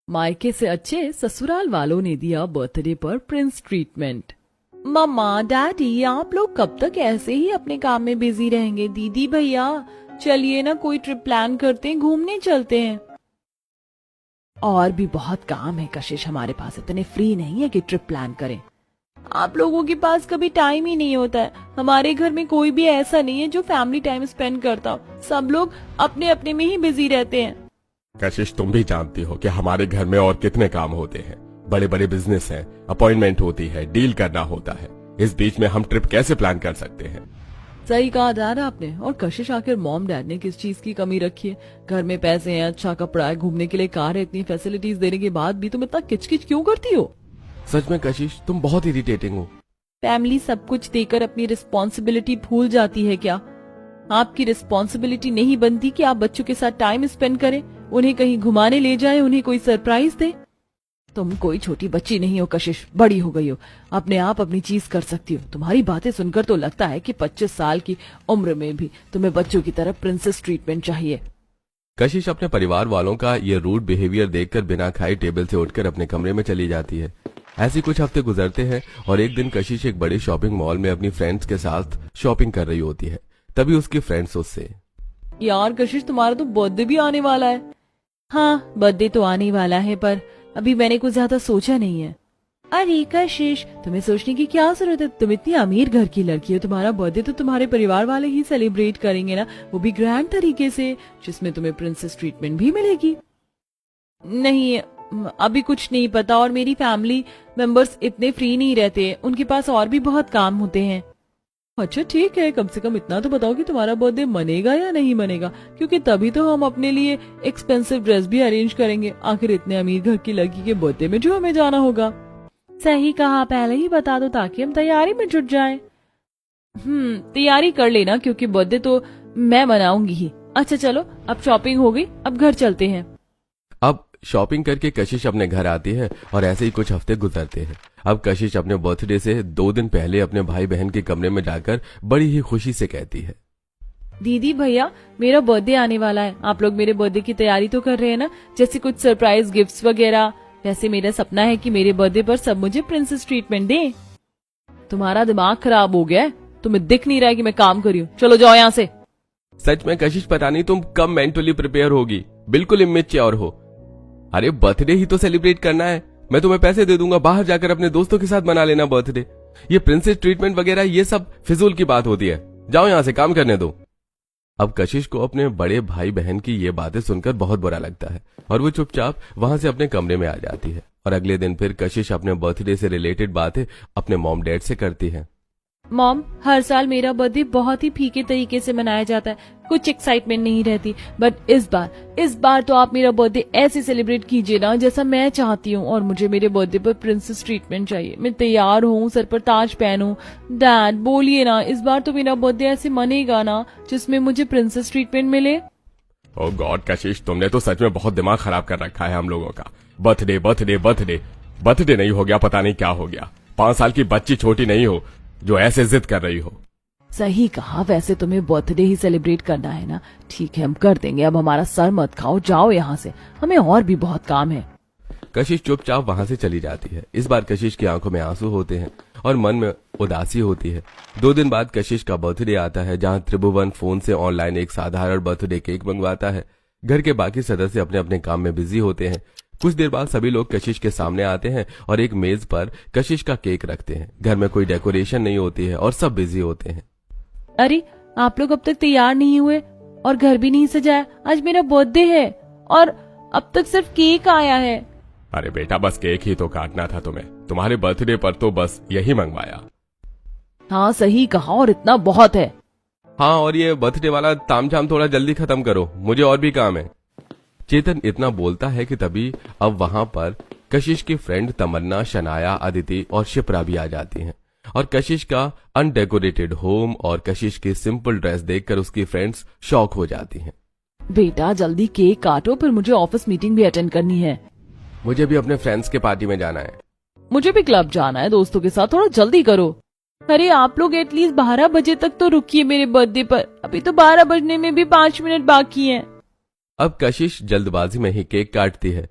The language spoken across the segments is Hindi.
मायके से अच्छे ससुराल वालों ने दिया बर्थडे पर प्रिंस ट्रीटमेंट। मम्मा डैडी आप लोग कब तक ऐसे ही अपने काम में बिजी रहेंगे? दीदी भैया चलिए ना कोई ट्रिप प्लान करते हैं, घूमने चलते हैं। और भी बहुत काम है कशिश, हमारे पास इतने फ्री नहीं है कि ट्रिप प्लान करें। आप लोगों के पास कभी टाइम ही नहीं होता है। हमारे घर में कोई भी ऐसा नहीं है जो फैमिली टाइम स्पेंड करता हो। सब लोग अपने अपने में ही बिजी रहते हैं। कशिश तुम भी जानती हो कि हमारे घर में और कितने काम होते हैं। बड़े बड़े बिजनेस हैं, अपॉइंटमेंट होती है, डील करना होता है। इस बीच में हम ट्रिप कैसे प्लान कर सकते हैं? सही कहा दादा आपने। और कशिश आखिर मॉम डैड ने किस चीज की कमी रखी है? घर में पैसे हैं, अच्छा कपड़ा है, घूमने के लिए कार है, इतनी फैसिलिटीज देने के बाद भी तुम इतना किचकिच क्यों करती हो? सच में कशिश तुम बहुत इरिटेटिंग हो। फैमिली सब कुछ देकर अपनी रिस्पॉन्सिबिलिटी भूल जाती है क्या? आपकी रिस्पॉन्सिबिलिटी नहीं बनती कि आप बच्चों के साथ टाइम स्पेंड करें, उन्हें कहीं घुमाने ले जाएं, उन्हें कोई सरप्राइज दे? तुम कोई छोटी बच्ची नहीं हो कशिश, बड़ी हो गई हो, अपने आप अपनी चीज कर सकती हो। तुम्हारी बातें सुनकर तो लगता है कि 25 साल की उम्र में भी तुम्हें बच्चों की तरह प्रिंसेस ट्रीटमेंट चाहिए। कशिश अपने परिवार वालों का ये रूड बिहेवियर देखकर बिना खाए टेबल से उठकर अपने कमरे में चली जाती है। ऐसे कुछ हफ्ते गुजरते हैं और एक दिन कशिश एक बड़े शॉपिंग मॉल में अपनी फ्रेंड्स के साथ शॉपिंग कर रही होती है। तभी उसकी फ्रेंड्स उससे, यार कशिश तुम्हारा तो बर्थडे भी आने वाला है। हाँ बर्थडे तो आने वाला है, पर अभी मैंने कुछ ज्यादा सोचा नहीं है। अरे कशिश तुम्हें सोचने की क्या जरूरत है? तुम इतनी अमीर घर की लड़की हो, तुम्हारा बर्थडे तो तुम्हारे परिवार वाले ही सेलिब्रेट करेंगे ना, वो भी ग्रैंड तरीके से, जिसमें तुम्हें प्रिंसेस ट्रीटमेंट भी मिलेगी। नहीं अभी कुछ नहीं पता, और मेरी फैमिली मेंबर्स इतने फ्री नहीं रहते, उनके पास और भी बहुत काम होते हैं। अच्छा ठीक है, कम से कम इतना तो बताओ कि तुम्हारा बर्थडे मनेगा या नहीं मनेगा, क्योंकि तभी तो हम अपने लिए एक्सपेंसिव ड्रेस भी अरेंज करेंगे। आखिर इतने अमीर घर की लड़की के बर्थडे में जो हमें जाना होगा। सही कहा, पहले ही बता दो ताकि हम तैयारी में जुट जाएं। तैयारी कर लेना, क्योंकि बर्थडे तो मैं मनाऊंगी ही। अच्छा चलो अब शॉपिंग हो गई, अब घर चलते हैं। अब शॉपिंग करके कशिश अपने घर आती है और ऐसे ही कुछ हफ्ते गुजरते हैं। अब कशिश अपने बर्थडे से 2 दिन पहले अपने भाई बहन के कमरे में जाकर बड़ी ही खुशी से कहती है, दीदी भैया मेरा बर्थडे आने वाला है, आप लोग मेरे बर्थडे की तैयारी तो कर रहे हैं ना, जैसे कुछ सरप्राइज गिफ्ट्स वगैरह। वैसे मेरा सपना है कि मेरे बर्थडे पर सब मुझे प्रिंसेस ट्रीटमेंट दें। तुम्हारा दिमाग खराब हो गया है? तुम्हें दिख नहीं रहा है कि मैं काम कर रही हूँ? चलो जाओ यहाँ से। सच में कशिश पता नहीं तुम कब मेंटली प्रिपेयर होगी, बिल्कुल इमेच्योर हो। अरे बर्थडे ही तो सेलिब्रेट करना है, मैं तुम्हें पैसे दे दूंगा, बाहर जाकर अपने दोस्तों के साथ मना लेना बर्थडे। ये प्रिंसेस ट्रीटमेंट वगैरह ये सब फिजूल की बात होती है, जाओ यहाँ से, काम करने दो। अब कशिश को अपने बड़े भाई बहन की ये बातें सुनकर बहुत बुरा लगता है और वो चुपचाप वहां से अपने कमरे में आ जाती है। और अगले दिन फिर कशिश अपने बर्थडे से रिलेटेड बातें अपने मॉम डैड से करती है। मॉम हर साल मेरा बर्थडे बहुत ही फीके तरीके से मनाया जाता है, कुछ एक्साइटमेंट नहीं रहती, बट इस बार तो आप मेरा बर्थडे ऐसे सेलिब्रेट कीजिए ना जैसा मैं चाहती हूँ। और मुझे मेरे बर्थडे पर प्रिंसेस ट्रीटमेंट चाहिए, मैं तैयार हूँ, सर पर ताज पहनूं। डैड बोलिए ना, इस बार तो मेरा बर्थडे ऐसे मनेगा ना जिसमें मुझे प्रिंसेस ट्रीटमेंट मिले। ओह गॉड कशिश, तुमने तो सच में बहुत दिमाग खराब कर रखा है हम लोगों का। बर्थडे बर्थडे बर्थडे बर्थडे नहीं हो गया, पता नहीं क्या हो गया। 5 साल की बच्ची छोटी नहीं हो जो ऐसे जिद कर रही हो। सही कहा, वैसे तुम्हें बर्थडे ही सेलिब्रेट करना है ना, ठीक है हम कर देंगे। अब हमारा सर मत खाओ, जाओ यहाँ से, हमें और भी बहुत काम है। कशिश चुपचाप वहां से चली जाती है। इस बार कशिश की आंखों में आंसू होते हैं और मन में उदासी होती है। 2 दिन बाद कशिश का बर्थडे आता है, जहां त्रिभुवन फोन से ऑनलाइन एक साधारण बर्थडे केक मंगवाता है। घर के बाकी सदस्य अपने अपने काम में बिजी होते हैं। कुछ देर बाद सभी लोग कशिश के सामने आते हैं और एक मेज पर कशिश का केक रखते हैं। घर में कोई डेकोरेशन नहीं होती है और सब बिजी होते हैं। अरे आप लोग अब तक तैयार नहीं हुए और घर भी नहीं सजाया? आज मेरा बर्थडे है और अब तक सिर्फ केक आया है। अरे बेटा बस केक ही तो काटना था तुम्हें, तुम्हारे बर्थडे पर तो बस यही मंगवाया। हाँ सही कहा, और इतना बहुत है। हाँ और ये बर्थडे वाला तामझाम थोड़ा जल्दी खत्म करो, मुझे और भी काम है। चेतन इतना बोलता है कि तभी अब वहां पर कशिश की फ्रेंड तमन्ना, शनाया, अदिति और शिप्रा भी आ जाती हैं और कशिश का अनडेकोरेटेड होम और कशिश की सिंपल ड्रेस देखकर उसकी फ्रेंड्स शॉक हो जाती हैं। बेटा जल्दी केक काटो, फिर मुझे ऑफिस मीटिंग भी अटेंड करनी है। मुझे भी अपने फ्रेंड्स के पार्टी में जाना है। मुझे भी क्लब जाना है दोस्तों के साथ, थोड़ा जल्दी करो। अरे आप लोग एटलीस्ट 12 बजे तक तो रुकिए मेरे बर्थडे पर, अभी तो 12 बजने में भी 5 मिनट बाकी हैं। अब कशिश जल्दबाजी में ही केक काटती है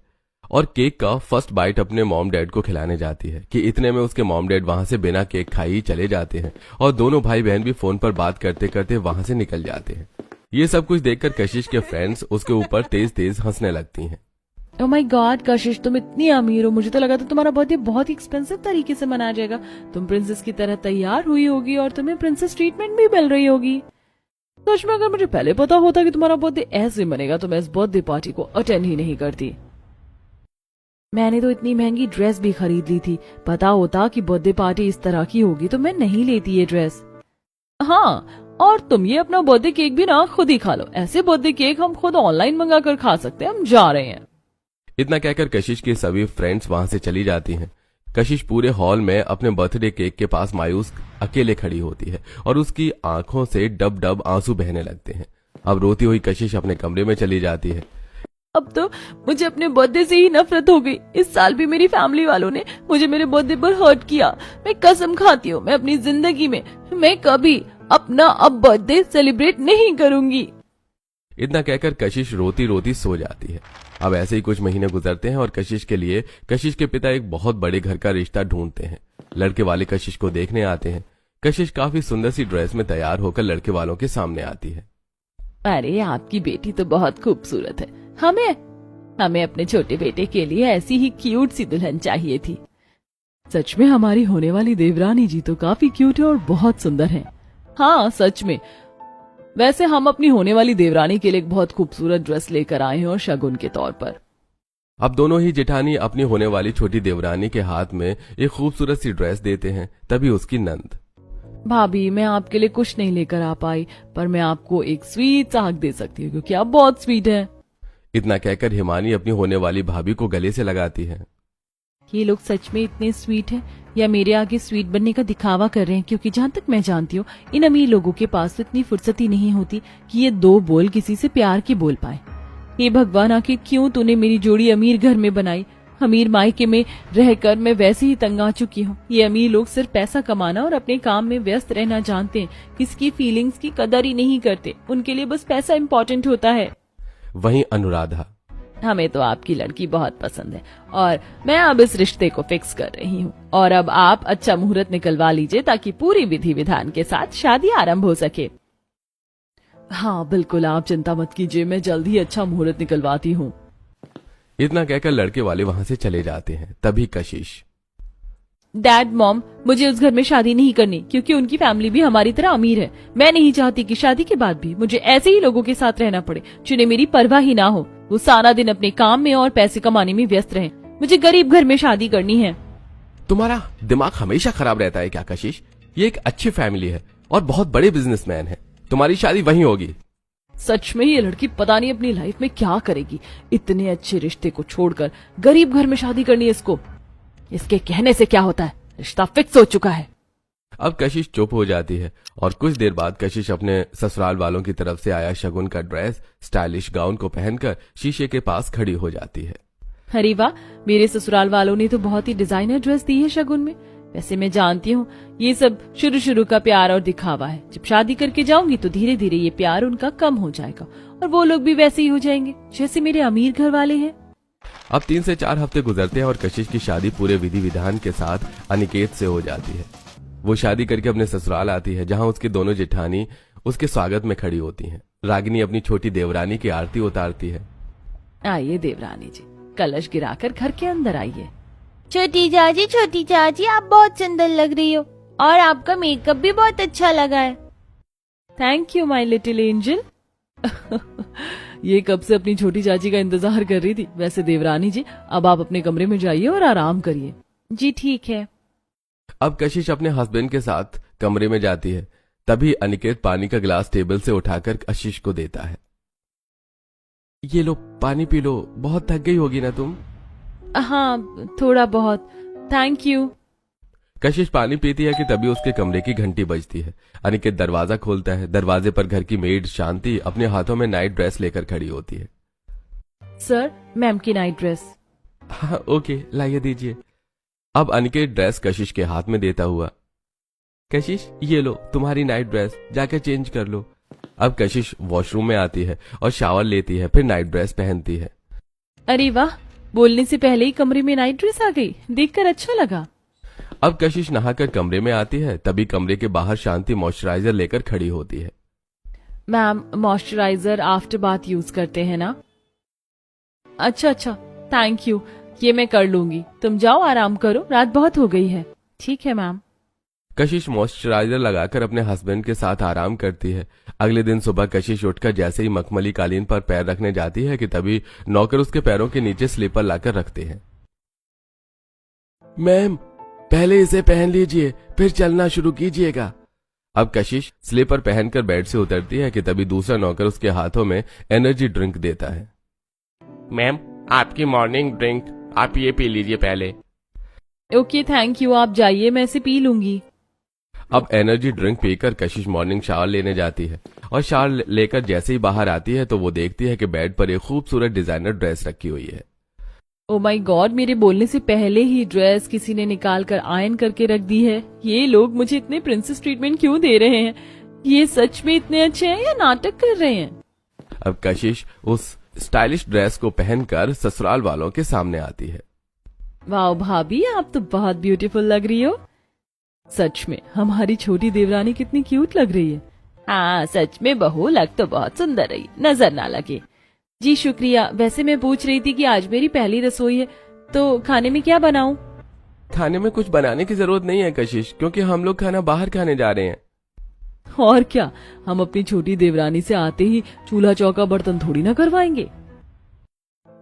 और केक का फर्स्ट बाइट अपने मॉम डैड को खिलाने जाती है कि इतने में उसके मॉम डैड वहां से बिना केक खाए ही चले जाते हैं और दोनों भाई बहन भी फोन पर बात करते करते वहां से निकल जाते हैं। ये सब कुछ देखकर कशिश के फ्रेंड्स उसके ऊपर तेज तेज हंसने लगती हैं। ओह माय गॉड कशिश, तुम इतनी अमीर हो, मुझे तो लगा था तुम्हारा बर्थडे बहुत ही एक्सपेंसिव तरीके से मनाया जाएगा। तुम प्रिंसेस की तरह तैयार हुई होगी और तुम्हें प्रिंसेस ट्रीटमेंट भी मिल रही होगी। सच में अगर मुझे पहले पता होता कि तुम्हारा बर्थडे ऐसे मनेगा तो मैं इस बर्थडे पार्टी को अटेंड ही नहीं करती। मैंने तो इतनी महंगी ड्रेस भी खरीद ली थी, पता होता कि बर्थडे पार्टी इस तरह की होगी तो मैं नहीं लेती ये ड्रेस। हाँ, और तुम ये अपना बर्थडे केक भी ना खुद ही खा लो, ऐसे बर्थडे केक हम खुद ऑनलाइन मंगा कर खा सकते हैं, हम जा रहे हैं। इतना कहकर कशिश के सभी फ्रेंड्स वहां से चली जाती हैं। कशिश पूरे हॉल में अपने बर्थडे केक के पास मायूस अकेले खड़ी होती है और उसकी आंखों से डब डब आंसू बहने लगते हैं। अब रोती हुई कशिश अपने कमरे में चली जाती है। अब तो मुझे अपने बर्थडे से ही नफरत हो गई। इस साल भी मेरी फैमिली वालों ने मुझे मेरे बर्थडे पर हर्ट किया। मैं कसम खाती हूँ मैं अपनी जिंदगी में मैं कभी अपना अब बर्थडे सेलिब्रेट नहीं करूंगी। इतना कहकर कशिश रोती रोती सो जाती है। अब ऐसे ही कुछ महीने गुजरते हैं और कशिश के लिए कशिश के पिता एक बहुत बड़े घर का रिश्ता ढूंढते हैं। लड़के वाले कशिश को देखने आते हैं। कशिश काफी सुंदर सी ड्रेस में तैयार होकर लड़के वालों के सामने आती है। अरे आपकी बेटी तो बहुत खूबसूरत है, हमें अपने छोटे बेटे के लिए ऐसी ही क्यूट सी दुल्हन चाहिए थी। सच में हमारी होने वाली देवरानी जी तो काफी क्यूट है और बहुत सुंदर है। हाँ सच में, वैसे हम अपनी होने वाली देवरानी के लिए एक बहुत खूबसूरत ड्रेस लेकर आए हैं और शगुन के तौर पर। अब दोनों ही जेठानी अपनी होने वाली छोटी देवरानी के हाथ में एक खूबसूरत सी ड्रेस देते हैं। तभी उसकी नंद, भाभी मैं आपके लिए कुछ नहीं लेकर आ पाई, पर मैं आपको एक स्वीट सा हक दे सकती हूँ क्योंकि आप बहुत स्वीट हैं। इतना कहकर हिमानी अपनी होने वाली भाभी को गले से लगाती है। ये लोग सच में इतने स्वीट हैं या मेरे आगे स्वीट बनने का दिखावा कर रहे हैं? क्योंकि जहाँ तक मैं जानती हूँ इन अमीर लोगों के पास तो इतनी फुर्सत ही नहीं होती कि ये दो बोल किसी से प्यार के बोल पाए। हे भगवान, आखिर क्यों तूने मेरी जोड़ी अमीर घर में बनाई? अमीर मायके में रहकर मैं वैसे ही तंग आ चुकी हूँ। ये अमीर लोग सिर्फ पैसा कमाना और अपने काम में व्यस्त रहना जानते हैं, किसकी फीलिंग्स की कदर ही नहीं करते। उनके लिए बस पैसा इम्पोर्टेंट होता है। वहीं अनुराधा, हमें तो आपकी लड़की बहुत पसंद है और मैं अब इस रिश्ते को फिक्स कर रही हूँ और अब आप अच्छा मुहूर्त निकलवा लीजिए ताकि पूरी विधि विधान के साथ शादी आरंभ हो सके। हाँ बिल्कुल, आप चिंता मत कीजिए, मैं जल्द ही अच्छा मुहूर्त निकलवाती हूँ। इतना कहकर लड़के वाले वहां से चले जाते हैं। तभी कशिश, डैड मॉम, मुझे उस घर में शादी नहीं करनी क्योंकि उनकी फैमिली भी हमारी तरह अमीर है। मैं नहीं चाहती कि शादी के बाद भी मुझे ऐसे ही लोगों के साथ रहना पड़े जिन्हें मेरी परवाह ही ना हो। वो सारा दिन अपने काम में और पैसे कमाने में व्यस्त रहें। मुझे गरीब घर में शादी करनी है। तुम्हारा दिमाग हमेशा खराब रहता है क्या कशिश? ये एक अच्छी फैमिली है और बहुत बड़े बिजनेसमैन है। तुम्हारी शादी वहीं होगी। सच में ये लड़की पता नहीं अपनी लाइफ में क्या करेगी। इतने अच्छे रिश्ते को छोड़कर गरीब घर में शादी करनी है इसको। इसके कहने से क्या होता है, रिश्ता फिक्स हो चुका है। अब कशिश चुप हो जाती है और कुछ देर बाद कशिश अपने ससुराल वालों की तरफ से आया शगुन का ड्रेस, स्टाइलिश गाउन को पहनकर शीशे के पास खड़ी हो जाती है। अरे वाह, मेरे ससुराल वालों ने तो बहुत ही डिजाइनर ड्रेस दी है शगुन में। वैसे मैं जानती हूँ ये सब शुरू का प्यार और दिखावा है। जब शादी करके जाऊंगी तो धीरे धीरे ये प्यार उनका कम हो जाएगा और वो लोग भी वैसे ही हो जाएंगे जैसे मेरे अमीर घर वाले हैं। अब 3 से 4 हफ्ते गुजरते हैं और कशिश की शादी पूरे विधि विधान के साथ अनिकेत से हो जाती है। वो शादी करके अपने ससुराल आती है जहां उसकी दोनों जेठानी उसके स्वागत में खड़ी होती हैं। रागिनी अपनी छोटी देवरानी की आरती उतारती है। आइए देवरानी जी, कलश गिराकर घर के अंदर आइए। छोटी चाची आप बहुत सुंदर लग रही हो और आपका मेकअप भी बहुत अच्छा लगा है। Thank you my little angel. ये कब से अपनी छोटी चाची का इंतजार कर रही थी। वैसे देवरानी जी, अब आप अपने कमरे में जाइए और आराम करिए। जी ठीक है। अब कशिश अपने हस्बैंड के साथ कमरे में जाती है। तभी अनिकेत पानी का गिलास टेबल से उठाकर कशिश को देता है। ये लो, पानी पी लो, बहुत थक गई होगी ना तुम। हाँ थोड़ा बहुत, थैंक यू। कशिश पानी पीती है कि तभी उसके कमरे की घंटी बजती है। अनिकेत दरवाजा खोलता है। दरवाजे पर घर की मेड शांति अपने हाथों में नाइट ड्रेस लेकर खड़ी होती है। सर, मैम की नाइट ड्रेस। हाँ ओके, लाइए दीजिए। अब अनिकेत ड्रेस कशिश के हाथ में देता हुआ, कशिश ये लो तुम्हारी नाइट ड्रेस, जाकर चेंज कर लो। अब कशिश वॉशरूम में आती है और शावर लेती है, फिर नाइट ड्रेस पहनती है। अरे वाह, बोलने से पहले ही कमरे में नाइट ड्रेस आ गई, देखकर अच्छा लगा। अब कशिश नहाकर कमरे में आती है, तभी कमरे के बाहर शांति मॉइस्चराइजर लेकर खड़ी होती है। Ma'am, moisturiser after bath use करते हैं ना? अच्छा, थैंक यू, ये मैं कर लूंगी। तुम जाओ आराम करो, रात बहुत हो गई है। ठीक है मैम। कशिश मॉइस्चराइजर लगाकर अपने हस्बैंड के साथ आराम करती है। अगले दिन सुबह कशिश उठकर जैसे ही मखमली कालीन पर पैर रखने जाती है कि तभी नौकर उसके पैरों के नीचे स्लीपर लाकर रखते हैं। मैम, पहले इसे पहन लीजिए, फिर चलना शुरू कीजिएगा। अब कशिश स्लीपर पहनकर बेड से उतरती है कि तभी दूसरा नौकर उसके हाथों में एनर्जी ड्रिंक देता है। मैम, आपकी मॉर्निंग ड्रिंक, आप ये पी लीजिए पहले। ओके, थैंक यू, आप जाइए, मैं इसे पी लूंगी। अब एनर्जी ड्रिंक पीकर कशिश मॉर्निंग शावर लेने जाती है और शावर लेकर जैसे ही बाहर आती है तो वो देखती है कि बेड पर एक खूबसूरत डिजाइनर ड्रेस रखी हुई है। ओ माय गॉड, मेरे बोलने से पहले ही ड्रेस किसी ने निकाल कर आयरन करके रख दी है। ये लोग मुझे इतने प्रिंसेस ट्रीटमेंट क्यों दे रहे हैं? ये सच में इतने अच्छे हैं या नाटक कर रहे हैं? अब कशिश उस स्टाइलिश ड्रेस को पहनकर ससुराल वालों के सामने आती है। वाह भाभी, आप तो बहुत ब्यूटीफुल लग रही हो। सच में हमारी छोटी देवरानी कितनी क्यूट लग रही है। हाँ, सच में बहू, लग तो बहुत सुंदर रही, नजर ना लगे। जी शुक्रिया। वैसे मैं पूछ रही थी कि आज मेरी पहली रसोई है, तो खाने में क्या बनाऊं? खाने में कुछ बनाने की जरूरत नहीं है कशिश, क्योंकि हम लोग खाना बाहर खाने जा रहे हैं। और क्या, हम अपनी छोटी देवरानी से आते ही चूल्हा चौका बर्तन थोड़ी ना करवाएंगे।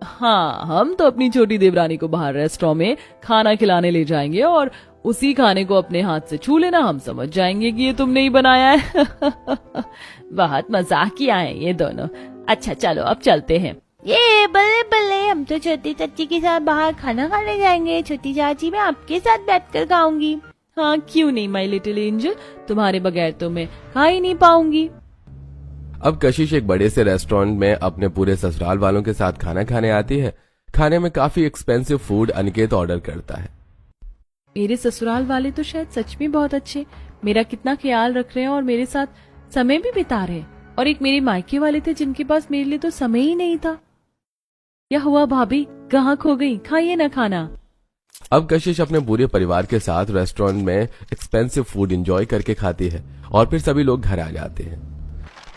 हाँ, हम तो अपनी छोटी देवरानी को बाहर रेस्टोरेंट में खाना खिलाने ले जाएंगे और उसी खाने को अपने हाथ से छू लेना हम समझ जाएंगे कि ये तुमने ही बनाया है। बहुत मजाकिया हैं ये दोनों। अच्छा चलो, अब चलते हैं। ये बल्ले बल्ले, हम तो छोटी चाची के साथ बाहर खाना खाने जाएंगे। छोटी चाची, मैं आपके साथ बैठकर खाऊंगी। हाँ, क्यों नहीं माय लिटिल एंजल, तुम्हारे बगैर तो मैं खा ही नहीं पाऊंगी। अब कशिश एक बड़े से रेस्टोरेंट में अपने पूरे ससुराल वालों के साथ खाना खाने आती है। खाने में काफी एक्सपेंसिव फूड अनिकेत ऑर्डर करता है। मेरे ससुराल वाले तो शायद सच में बहुत अच्छे, मेरा कितना ख्याल रख रहे हैं और मेरे साथ समय भी बिता रहे हैं। और एक मेरे मायके वाले थे जिनके पास मेरे लिए तो समय ही नहीं था। क्या हुआ भाभी, कहाँ खो गई? खाइए ना खाना। अब कशिश अपने पूरे परिवार के साथ रेस्टोरेंट में एक्सपेंसिव फूड एंजॉय करके खाती है और फिर सभी लोग घर आ जाते हैं।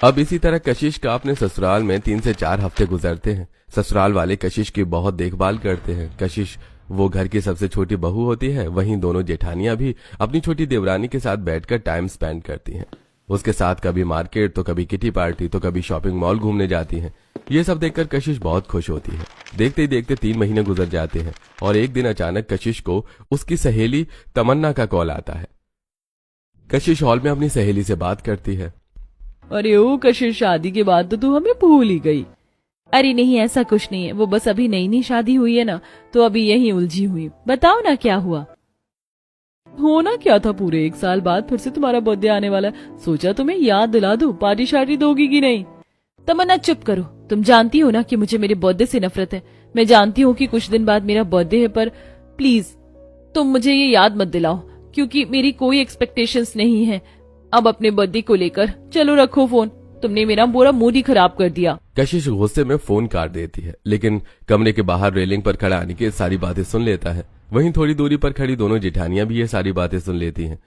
अब इसी तरह कशिश का अपने ससुराल में 3 से 4 हफ्ते गुजरते हैं। ससुराल वाले कशिश की बहुत देखभाल करते हैं। कशिश वो घर की सबसे छोटी बहू होती है, वहीं दोनों जेठानियां भी अपनी छोटी देवरानी के साथ बैठकर टाइम स्पेंड करती हैं। उसके साथ कभी मार्केट, तो कभी किटी पार्टी, तो कभी शॉपिंग मॉल घूमने जाती हैं। ये सब देखकर कशिश बहुत खुश होती है। देखते ही देखते 3 महीने गुजर जाते हैं और एक दिन अचानक कशिश को उसकी सहेली तमन्ना का कॉल आता है। कशिश हॉल में अपनी सहेली से बात करती है। अरे ओ कशिश, शादी के बाद तो तू हमें भूल ही गई। अरे नहीं, ऐसा कुछ नहीं है, वो बस अभी नई नई शादी हुई है ना, तो अभी यही उलझी हुई। बताओ ना क्या हुआ? होना क्या था, पूरे 1 साल बाद फिर से तुम्हारा बर्थडे आने वाला है, सोचा तुम्हें याद दिला दूं। पार्टी शार्टी दोगी कि नहीं? तमन्ना चुप करो, तुम जानती हो ना कि मुझे मेरे बर्थडे से नफरत है। मैं जानती हूँ कि कुछ दिन बाद मेरा बर्थडे है, पर प्लीज तुम मुझे ये याद मत दिलाओ, क्योंकि मेरी कोई एक्सपेक्टेशंस नहीं है अब अपने बर्थडे को लेकर। चलो रखो फोन, तुमने मेरा पूरा मूड ही खराब कर दिया। कशिश गुस्से में फोन काट देती है, लेकिन कमरे के बाहर रेलिंग पर खड़ा अनिकेत सारी बातें सुन लेता है। वहीं थोड़ी दूरी पर खड़ी दोनों जेठानियां भी ये सारी बातें सुन लेती हैं।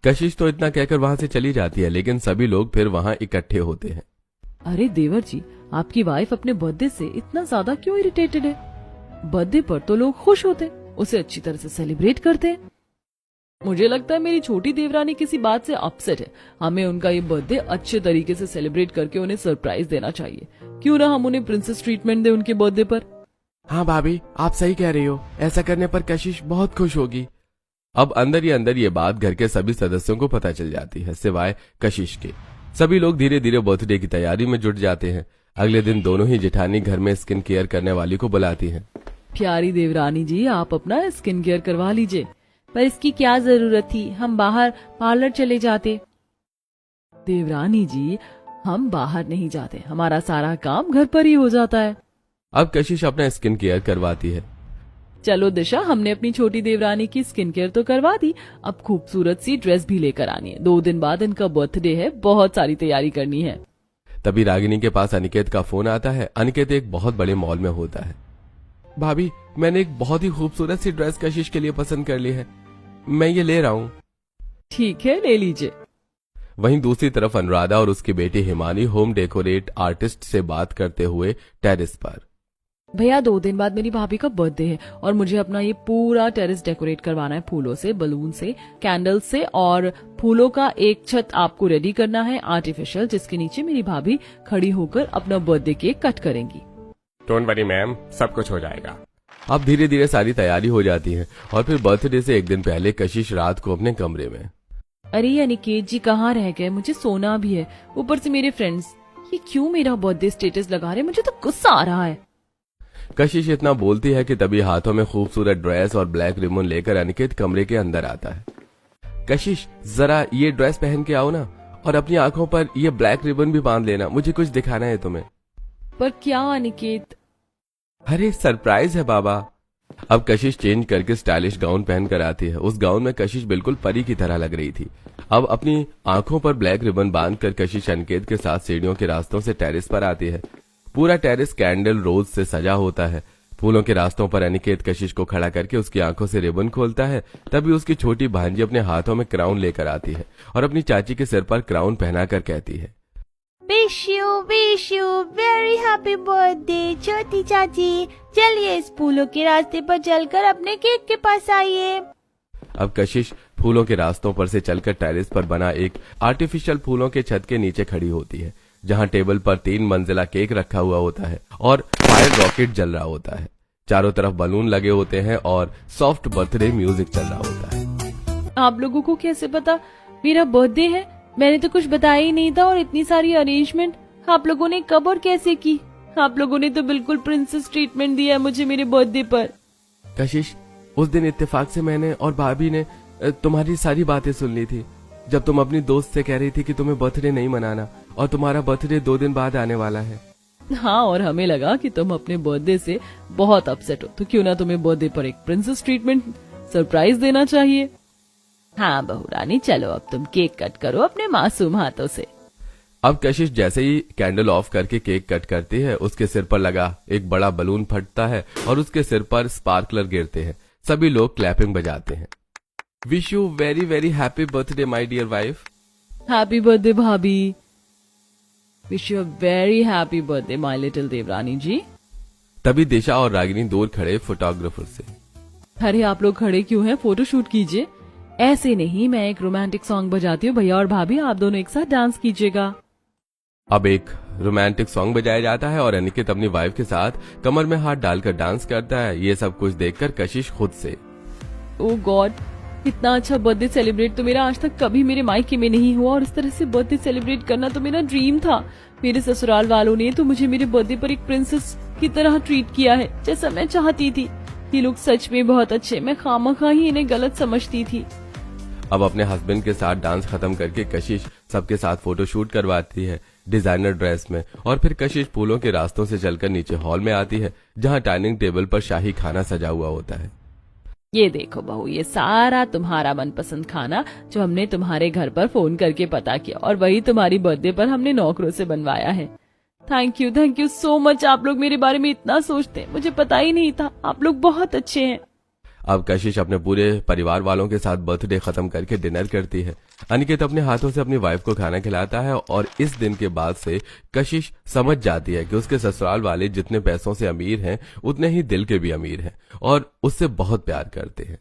कशिश तो इतना कहकर वहां से चली जाती है, लेकिन सभी लोग फिर वहां इकट्ठे होते हैं। अरे देवर जी, आपकी वाइफ अपने बर्थडे से इतना ज्यादा क्यों इरिटेटेड है? बर्थडे पर तो लोग खुश होते, उसे अच्छी तरह से सेलिब्रेट करते हैं। मुझे लगता है मेरी छोटी देवरानी किसी बात से अपसेट है। हमें उनका ये बर्थडे अच्छे तरीके से सेलिब्रेट करके उन्हें सरप्राइज देना चाहिए। क्यों ना हम उन्हें प्रिंसेस ट्रीटमेंट दें उनके बर्थडे पर। हाँ भाभी, आप सही कह रही हो, ऐसा करने पर कशिश बहुत खुश होगी। अब अंदर ही अंदर ये बात घर के सभी सदस्यों को पता चल जाती है, सिवाय कशिश के। सभी लोग धीरे धीरे बर्थडे की तैयारी में जुट जाते हैं। अगले दिन दोनों ही जेठानी घर में स्किन केयर करने वाली को बुलाती हैं। प्यारी देवरानी जी, आप अपना स्किन केयर करवा लीजिए। पर इसकी क्या जरूरत थी, हम बाहर पार्लर चले जाते। देवरानी जी, हम बाहर नहीं जाते, हमारा सारा काम घर पर ही हो जाता है। अब कशिश अपना स्किन केयर करवाती है। चलो दिशा, हमने अपनी छोटी देवरानी की स्किन केयर तो करवा दी, अब खूबसूरत सी ड्रेस भी लेकर आनी है। 2 दिन बाद इनका बर्थडे है, बहुत सारी तैयारी करनी है। तभी रागिनी के पास अनिकेत का फोन आता है। अनिकेत एक बहुत बड़े मॉल में होता है। भाभी, मैंने एक बहुत ही खूबसूरत सी ड्रेस कशिश के लिए पसंद कर ली है, मैं ये ले रहा हूँ। ठीक है, ले लीजिए। वहीं दूसरी तरफ अनुराधा और उसकी बेटी हिमानी होम डेकोरेट आर्टिस्ट से बात करते हुए टेरेस पर। भैया 2 दिन बाद मेरी भाभी का बर्थडे है और मुझे अपना ये पूरा टेरेस डेकोरेट करवाना है, फूलों से, बलून से, कैंडल से, और फूलों का एक छत आपको रेडी करना है आर्टिफिशियल, जिसके नीचे मेरी भाभी खड़ी होकर अपना बर्थडे केक कट करेंगी। डोंट वरी मैम, सब कुछ हो जाएगा। अब धीरे धीरे सारी तैयारी हो जाती है और फिर बर्थडे से एक दिन पहले कशिश रात को अपने कमरे में। अरे अनिकेत जी कहाँ रह गए, मुझे सोना भी है, ऊपर से मेरे फ्रेंड्स ये क्यों मेरा बर्थडे स्टेटस लगा रहे, मुझे तो गुस्सा आ रहा है। कशिश इतना बोलती है कि तभी हाथों में खूबसूरत ड्रेस और ब्लैक रिबन लेकर अनिकेत कमरे के अंदर आता है। कशिश, जरा ये ड्रेस पहन के आओ ना, और अपनी आंखों पर ये ब्लैक रिबन भी बांध लेना, मुझे कुछ दिखाना है तुम्हें। पर क्या अनिकेत? अरे सरप्राइज है बाबा। अब कशिश चेंज करके स्टाइलिश गाउन पहन कर आती है। उस गाउन में कशिश बिल्कुल परी की तरह लग रही थी। अब अपनी आंखों पर ब्लैक रिबन बांधकर कशिश अनिकेत के साथ सीढ़ियों के रास्तों से टेरेस पर आती है। पूरा टेरेस कैंडल रोज से सजा होता है। फूलों के रास्तों पर अनिकेत कशिश को खड़ा करके उसकी आंखों से रिबन खोलता है। तभी उसकी छोटी भांजी अपने हाथों में क्राउन लेकर आती है और अपनी चाची के सिर पर क्राउन पहनाकर कहती है, wish you very happy birthday छोटी चाची। चलिए इस फूलों के रास्ते पर चलकर अपने केक के पास आइए। अब कशिश फूलों के रास्तों पर से चलकर टेरेस पर बना एक आर्टिफिशियल फूलों के छत के नीचे खड़ी होती है, जहां टेबल पर 3 मंजिला केक रखा हुआ होता है और फायर रॉकेट जल रहा होता है। चारों तरफ बलून लगे होते हैं और सॉफ्ट बर्थडे म्यूजिक चल रहा होता है। आप लोगों को कैसे पता मेरा बर्थडे है? मैंने तो कुछ बताया ही नहीं था, और इतनी सारी अरेंजमेंट आप लोगों ने कब और कैसे की? आप लोगों ने तो बिल्कुल प्रिंसेस ट्रीटमेंट दिया है मुझे मेरे बर्थडे पर। कशिश, उस दिन इत्तेफाक से मैंने और भाभी ने तुम्हारी सारी बातें सुन ली थी, जब तुम अपनी दोस्त से कह रही थी कि तुम्हें बर्थडे नहीं मनाना और तुम्हारा बर्थडे 2 दिन बाद आने वाला है। हाँ, और हमें लगा कि तुम अपने बर्थडे से बहुत अपसेट हो, तो क्यों ना तुम्हें बर्थडे पर एक प्रिंसेस ट्रीटमेंट सरप्राइज देना चाहिए। हाँ बहू रानी, चलो अब तुम केक कट करो अपने मासूम हाथों से। अब कशिश जैसे ही कैंडल ऑफ करके केक कट करती है, उसके सिर पर लगा एक बड़ा बलून फटता है और उसके सिर पर स्पार्कलर गिरते हैं। सभी लोग क्लैपिंग बजाते हैं। Wish you very very happy birthday my dear wife. Happy birthday भाभी। Wish you a very happy birthday my little देवरानी जी। तभी दिशा और रागिनी दूर खड़े फोटोग्राफर से, अरे आप लोग खड़े क्यों हैं, फोटो शूट कीजिए। ऐसे नहीं, मैं एक रोमांटिक सॉन्ग बजाती हूँ, भैया और भाभी आप दोनों एक साथ डांस कीजिएगा। अब एक रोमांटिक सॉन्ग बजाया जाता है और अनिकेत अपनी वाइफ के साथ कमर में हाथ डालकर डांस करता है। ये सब कुछ देखकर कशिश खुद से, ओह गॉड, इतना अच्छा बर्थडे सेलिब्रेट तो मेरा आज तक कभी मेरे मायके में नहीं हुआ, और इस तरह से बर्थडे सेलिब्रेट करना तो मेरा ड्रीम था। मेरे ससुराल वालों ने तो मुझे मेरे बर्थडे पर एक प्रिंसेस की तरह ट्रीट किया है, जैसा मैं चाहती थी। ये लोग सच में बहुत अच्छे, मैं खामखा ही इन्हें गलत समझती थी। अब अपने हस्बैंड के साथ डांस खत्म करके कशिश सबके साथ फोटो शूट करवाती है डिजाइनर ड्रेस में, और फिर कशिश फूलों के रास्तों से चलकर नीचे हॉल में आती है, जहां डाइनिंग टेबल पर शाही खाना सजा हुआ होता है। ये देखो बहू, ये सारा तुम्हारा मनपसंद खाना जो हमने तुम्हारे घर पर फोन करके पता किया, और वही तुम्हारी बर्थडे पर हमने नौकरों से बनवाया है। Thank you so much. आप लोग मेरे बारे में इतना सोचते हैं, मुझे पता ही नहीं था। आप लोग बहुत अच्छे हैं। अब कशिश अपने पूरे परिवार वालों के साथ बर्थडे खत्म करके डिनर करती है। अनिकेत अपने हाथों से अपनी वाइफ को खाना खिलाता है, और इस दिन के बाद से कशिश समझ जाती है कि उसके ससुराल वाले जितने पैसों से अमीर हैं, उतने ही दिल के भी अमीर हैं और उससे बहुत प्यार करते हैं।